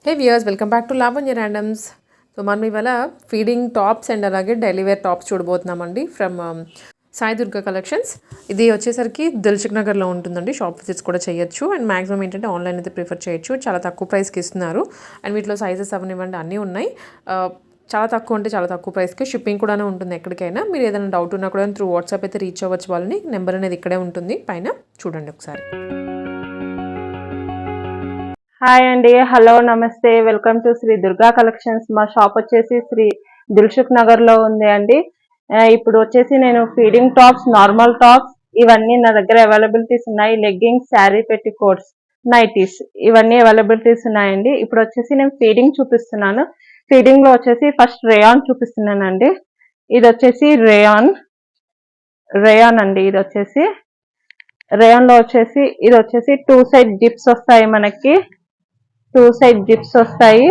Hey viewers, welcome back to Lavanya randoms. So మనం ఇవాళ feeding tops and అలాగే daily wear tops చూడబోతున్నామండి from Sai Durga collections. ఇది వచ్చేసరికి దిల్సుఖ్ నగర్లో ఉంటుందండి. షాప్ విజిట్స్ కూడా చేయొచ్చు అండ్ మాక్సిమం ఏంటంటే ఆన్లైన్ అయితే ప్రిఫర్ చేయొచ్చు. చాలా తక్కువ ప్రైస్కి ఇస్తున్నారు అండ్ వీటిలో సైజెస్ అవనివ్వండి అన్నీ ఉన్నాయి. చాలా తక్కువ అంటే చాలా తక్కువ ప్రైస్కి షిప్పింగ్ కూడా ఉంటుంది ఎక్కడికైనా. మీరు ఏదైనా డౌట్ ఉన్నా కూడా త్రూ వాట్సాప్ అయితే రీచ్ అవ్వచ్చు వాళ్ళని. నెంబర్ అనేది ఇక్కడే ఉంటుంది పైన, చూడండి ఒకసారి. హాయ్ అండి, హలో, నమస్తే, welcome to Shri Durga collections. మా షాప్ వచ్చేసి శ్రీ దిల్సుఖ్ నగర్ లో ఉంది అండి. ఇప్పుడు వచ్చేసి నేను ఫీడింగ్ టాప్స్, నార్మల్ టాప్స్ ఇవన్నీ నా దగ్గర అవైలబిలిటీస్ ఉన్నాయి. లెగ్గింగ్స్, శారీ పెట్టికోట్స్, నైటీస్ ఇవన్నీ అవైలబిలిటీస్ ఉన్నాయండి. ఇప్పుడు వచ్చేసి నేను ఫీడింగ్ చూపిస్తున్నాను. ఫీడింగ్ లో వచ్చేసి ఫస్ట్ రేయాన్ చూపిస్తున్నానండి. ఇది వచ్చేసి రేయాన్ అండి. రేయాన్ లో వచ్చేసి టూ సైడ్ జిప్స్ వస్తాయి మనకి. టూ సైడ్ జిప్స్ వస్తాయి.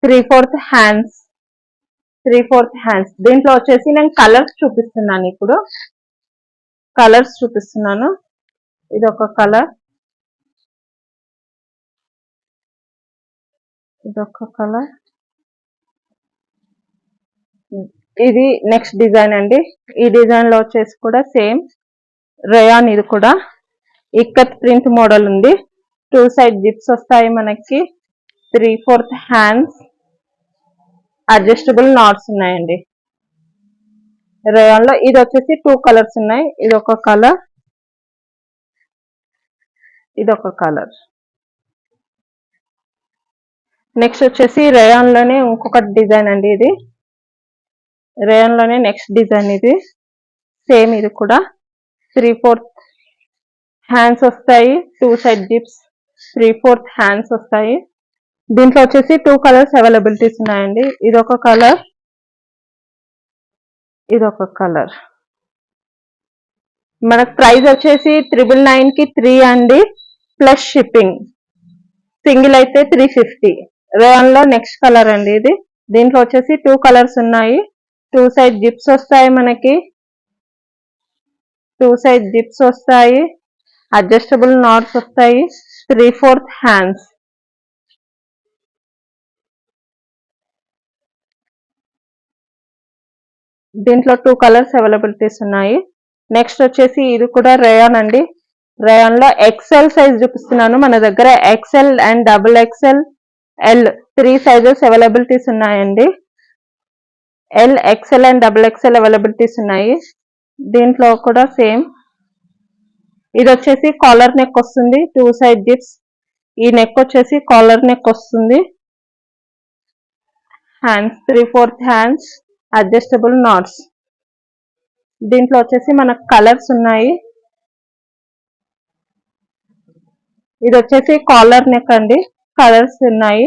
3/4 హ్యాండ్స్. దీంట్లో వచ్చేసి నేను కలర్స్ చూపిస్తున్నాను. ఇప్పుడు కలర్స్ చూపిస్తున్నాను. ఇది ఒక కలర్, ఇది నెక్స్ట్ డిజైన్ అండి. ఈ డిజైన్ లో వచ్చేసి కూడా సేమ్ రేయాన్. ఇది కూడా ఇక్కత్ ప్రింట్ మోడల్ ఉంది. టూ సైడ్ జిప్స్ వస్తాయి మనకి. 3/4 హ్యాండ్స్, అడ్జస్టబుల్ నాట్స్ ఉన్నాయండి రేయాన్ లో. ఇది వచ్చేసి 2 కలర్స్ ఉన్నాయి. ఇది ఒక కలర్, ఇది ఒక కలర్. నెక్స్ట్ వచ్చేసి రేయాన్ లోనే ఇంకొక డిజైన్ అండి. ఇది రేయాన్ లోనే నెక్స్ట్ డిజైన్. ఇది సేమ్. ఇది కూడా 3/4 హ్యాండ్స్ వస్తాయి. టూ సైడ్ జిప్స్, 3/4 హ్యాండ్స్ వస్తాయి. దీంట్లో వచ్చేసి 2 కలర్స్ అవైలబిలిటీస్ ఉన్నాయండి. ఇది ఒక కలర్, ఇది ఒక కలర్. మనకు ప్రైస్ వచ్చేసి 999 కి 3 అండి, ప్లస్ షిప్పింగ్. సింగిల్ అయితే 350. రేయాన్ లో నెక్స్ట్ కలర్ అండి. ఇది దీంట్లో వచ్చేసి 2 కలర్స్ ఉన్నాయి. టూ సైడ్ జిప్స్ వస్తాయి మనకి. అడ్జస్టబుల్ నాట్స్ వస్తాయి. 3/4 హ్యాండ్స్. దీంట్లో 2 కలర్స్ అవైలబిలిటీస్ ఉన్నాయి. నెక్స్ట్ వచ్చేసి ఇది కూడా రేయాన్ అండి. రేయాన్ లో ఎక్సెల్ సైజ్ చూపిస్తున్నాను. మన దగ్గర XL and XXL, L 3 sizes availabilities ఉన్నాయండి. L, XL and XXL availabilities ఉన్నాయి. దీంట్లో కూడా సేమ్. ఇది వచ్చేసి కాలర్ నెక్ వస్తుంది. Two side zips. ఈ నెక్ వచ్చేసి కాలర్ నెక్ వస్తుంది. Hands 3/4 hands, adjustable knots. దీంట్లో వచ్చేసి మనకు కలర్స్ ఉన్నాయి. ఇది వచ్చేసి కాలర్ నెక్ అండి. కలర్స్ ఉన్నాయి.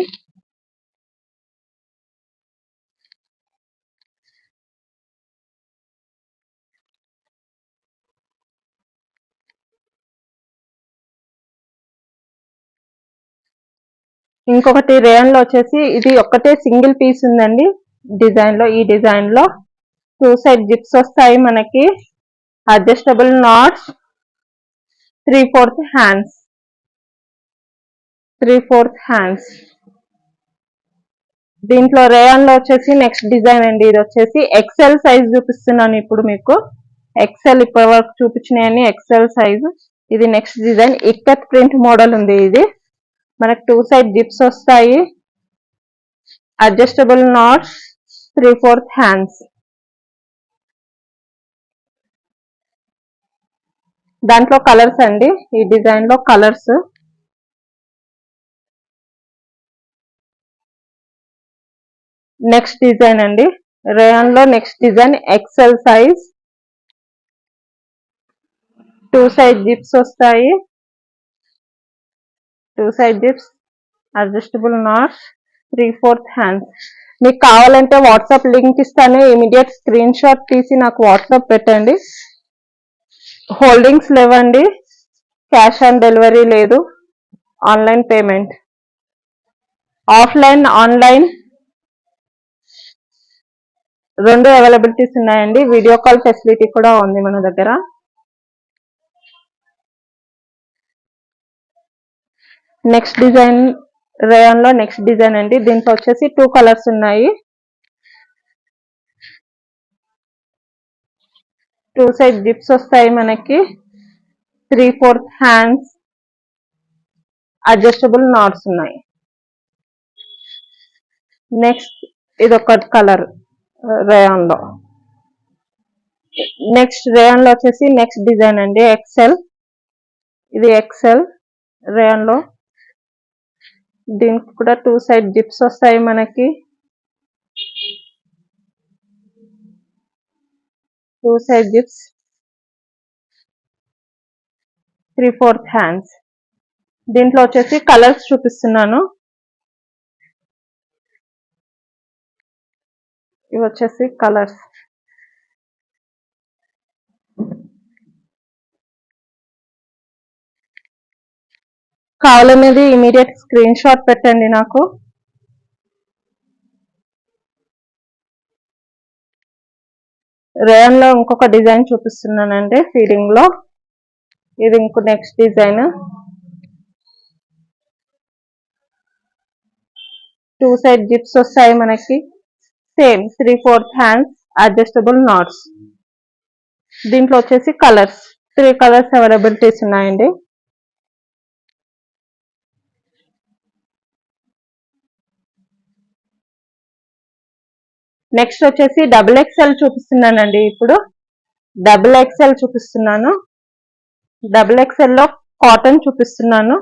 ఇంకొకటి రేయాన్ లో వచ్చేసి ఇది ఒక్కటే సింగిల్ పీస్ ఉందండి. డిజైన్ లో, ఈ డిజైన్ లో టూ సైడ్ జిప్స్ వస్తాయి మనకి. Adjustable knots, 3/4 hands. దీంట్లో రేయాన్ లో వచ్చేసి నెక్స్ట్ డిజైన్ అండి. ఇది వచ్చేసి ఎక్సెల్ సైజ్ చూపిస్తున్నాను ఇప్పుడు మీకు. ఎక్సెల్ ఇప్పటి వరకు చూపించినవన్నీ ఎక్సెల్ సైజ్. ఇది next design. Ikat print model ఉంది. ఇది మనకు టూ సైడ్ జిప్స్ వస్తాయి. Adjustable knots, 3/4 hands. దాంట్లో కలర్స్ అండి. ఈ డిజైన్ లో కలర్స్. నెక్స్ట్ డిజైన్ అండి. రేయాన్ లో next design XL size. Two side zips వస్తాయి. Adjustable knots, 3/4 hands. మీకు కావాలంటే వాట్సాప్ లింక్ ఇస్తాను. ఇమీడియట్ స్క్రీన్ షాట్ తీసి నాకు వాట్సాప్ పెట్టండి. హోల్డింగ్స్ లేవండి. క్యాష్ ఆన్ డెలివరీ లేదు. Online payment. ఆఫ్లైన్, ఆన్లైన్ రెండు అవైలబిలిటీస్ ఉన్నాయండి. వీడియో కాల్ ఫెసిలిటీ కూడా ఉంది మన దగ్గర. నెక్స్ట్ డిజైన్ రేయాన్ లో నెక్స్ట్ డిజైన్ అండి. దీంట్లో వచ్చేసి 2 కలర్స్ ఉన్నాయి. 2 సైడ్ జిప్స్ వస్తాయి మనకి. 3/4 హ్యాండ్స్, అడ్జస్టబుల్ నాట్స్ ఉన్నాయి. నెక్స్ట్ ఇదొక కలర్ రేయాన్ లో. నెక్స్ట్ రేయాన్ లో వచ్చేసి నెక్స్ట్ డిజైన్ అండి ఎక్సెల్. ఇది ఎక్సెల్ రేయాన్ లో. దీనికి కూడా 2 సైడ్ జిప్స్ వస్తాయి మనకి. 2 సైడ్ జిప్స్, 3/4 హ్యాండ్స్. దీంట్లో వచ్చేసి కలర్స్ చూపిస్తున్నాను. ఇవి వచ్చేసి కలర్స్. కావాలనేది ఇమీడియట్ స్క్రీన్ షాట్ పెట్టండి నాకు. రేయాన్ లో ఇంకొక డిజైన్ చూపిస్తున్నానండి ఫీడింగ్ లో. ఇది ఇంకో నెక్స్ట్ డిజైన్. 2 సైడ్ జిప్స్ వస్తాయి మనకి. Same 3/4 hands, adjustable knots. దీంట్లో వచ్చేసి కలర్స్ 3 కలర్స్ అవైలబిలిటీస్ ఉన్నాయండి. నెక్స్ట్ వచ్చేసి డబుల్ ఎక్స్ఎల్ చూపిస్తున్నానండి. ఇప్పుడు డబుల్ ఎక్స్ఎల్ చూపిస్తున్నాను. డబుల్ ఎక్స్ఎల్ లో కాటన్ చూపిస్తున్నాను.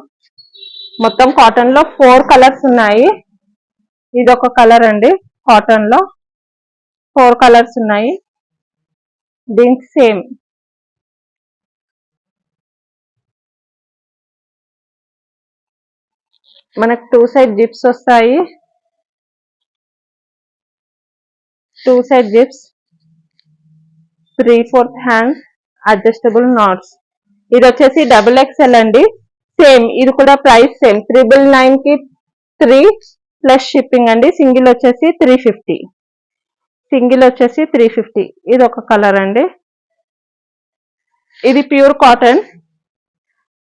మొత్తం కాటన్ లో 4 కలర్స్ ఉన్నాయి. ఇదొక కలర్ అండి. కాటన్ లో 4 కలర్స్ ఉన్నాయి. దీనికి సేమ్ మనకు 2 సైడ్ జిప్స్ వస్తాయి. 2 side zips, 3/4 hands, adjustable knots. ఇది వచ్చేసి డబుల్ ఎక్స్ఎల్ అండి. సేమ్ ఇది కూడా ప్రైస్ సేమ్ 999 కి 3 ప్లస్ షిప్పింగ్ అండి. సింగిల్ వచ్చేసి 350. సింగిల్ వచ్చేసి 350. ఇది ఒక కలర్ అండి. ఇది ప్యూర్ కాటన్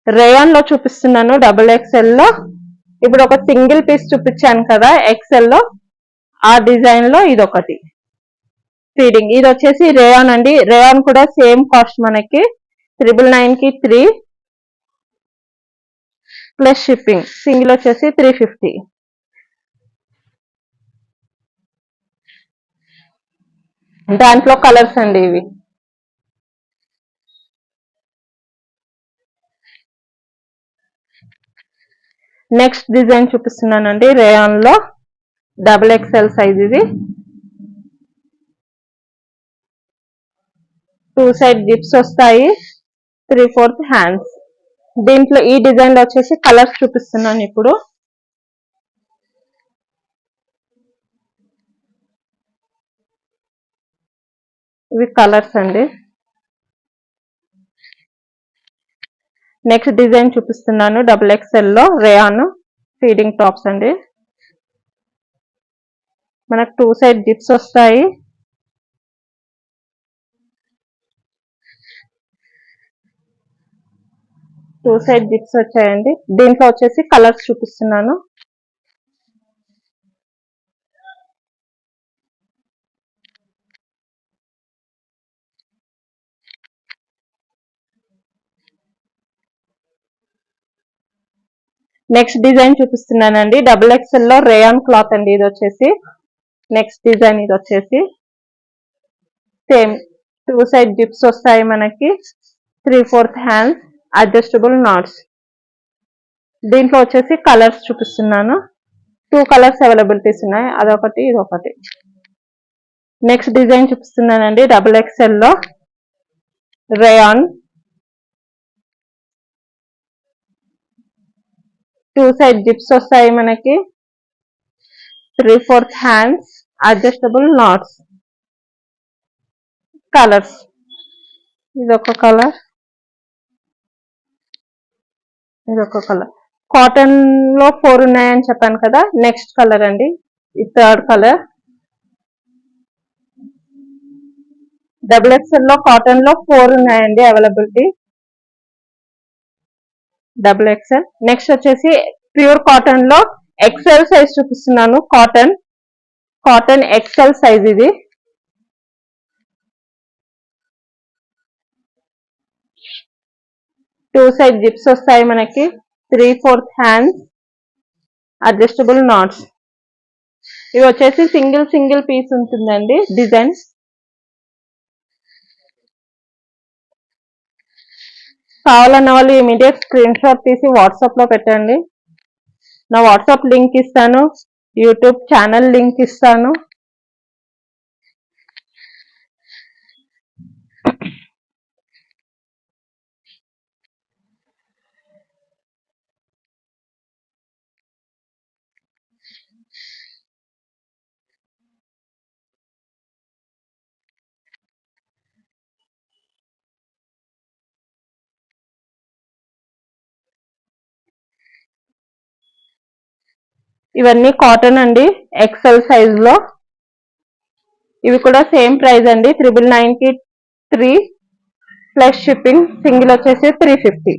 రేయాన్ లో చూపిస్తున్నాను. డబుల్ ఎక్స్ఎల్ లో ఇప్పుడు ఒక సింగిల్ పీస్ చూపించాను కదా ఎక్స్ఎల్ లో, ఆ డిజైన్ లో ఇదొకటి ఫీడింగ్. ఇది వచ్చేసి రేయాన్ అండి. రేయాన్ కూడా సేమ్ కాస్ట్ మనకి 999 కి 3 ప్లస్ షిప్పింగ్. సింగిల్ వచ్చేసి 350. దాంట్లో కలర్స్ అండి ఇవి. నెక్స్ట్ డిజైన్ చూపిస్తున్నానండి రేయాన్ లో డబుల్ ఎక్స్ఎల్ సైజ్. ఇది 2 సైడ్ జిప్స్ వస్తాయి. 3/4 హ్యాండ్స్. దీంట్లో ఈ డిజైన్ లో వచ్చేసి కలర్స్ చూపిస్తున్నాను ఇప్పుడు. ఇవి కలర్స్ అండి. నెక్స్ట్ డిజైన్ చూపిస్తున్నాను డబుల్ ఎక్స్ఎల్ లో రేయాన్ ఫీడింగ్ టాప్స్ అండి. మనకు 2 సైడ్ జిప్స్ వస్తాయి. 2 సైడ్ జిప్స్ వచ్చాయండి. దీంట్లో వచ్చేసి కలర్స్ చూపిస్తున్నాను. నెక్స్ట్ డిజైన్ చూపిస్తున్నానండి డబుల్ ఎక్స్ఎల్ లో రేయాన్ క్లాత్ అండి. ఇది వచ్చేసి నెక్స్ట్ డిజైన్. ఇది వచ్చేసి సేమ్ 2 సైడ్ జిప్స్ వస్తాయి మనకి. 3/4 హ్యాండ్స్, అడ్జస్టబుల్ నాట్స్. దీంట్లో వచ్చేసి కలర్స్ చూపిస్తున్నాను. 2 కలర్స్ అవైలబిలిటీస్ ఉన్నాయి. అదొకటి ఇదొకటి. నెక్స్ట్ డిజైన్ చూపిస్తున్నానండి డబుల్ ఎక్స్ఎల్ లో రేయాన్. 2 సైడ్ జిప్స్ వస్తాయి మనకి. 3/4 హ్యాండ్స్, అడ్జస్టబుల్ నాట్స్. కలర్స్ ఇదొక కలర్, ఇదొక కలర్. కాటన్ లో 4 ఉన్నాయని చెప్పాను కదా. నెక్స్ట్ కలర్ అండి. ఈ 3rd కలర్. డబుల్ ఎక్స్ఎల్ లో కాటన్ లో 4 ఉన్నాయండి అవైలబిలిటీ. Double XL. నెక్స్ట్ వచ్చేసి ప్యూర్ కాటన్ లో ఎక్సెల్ సైజ్ చూపిస్తున్నాను. కాటన్ ఎక్సెల్ సైజ్ ఇది. టూ సైడ్ జిప్స్ వస్తాయి మనకి. 3/4 హ్యాండ్స్, అడ్జస్టబుల్ నాట్స్. ఇవి వచ్చేసి సింగిల్ పీస్ ఉంటుందండి డిజైన్. కావాలన్న వాళ్ళు ఇమీడియట్ స్క్రీన్ షాట్ తీసి వాట్సాప్ లో పెట్టండి. నా వాట్సాప్ లింక్ ఇస్తాను, యూట్యూబ్ ఛానల్ లింక్ ఇస్తాను. ఇవన్నీ కాటన్ అండి, ఎక్సెల్ సైజ్ లో. ఇవి కూడా సేమ్ ప్రైస్ అండి, 999 కి 3 ప్లస్ షిప్పింగ్. సింగిల్ వచ్చేసి 350.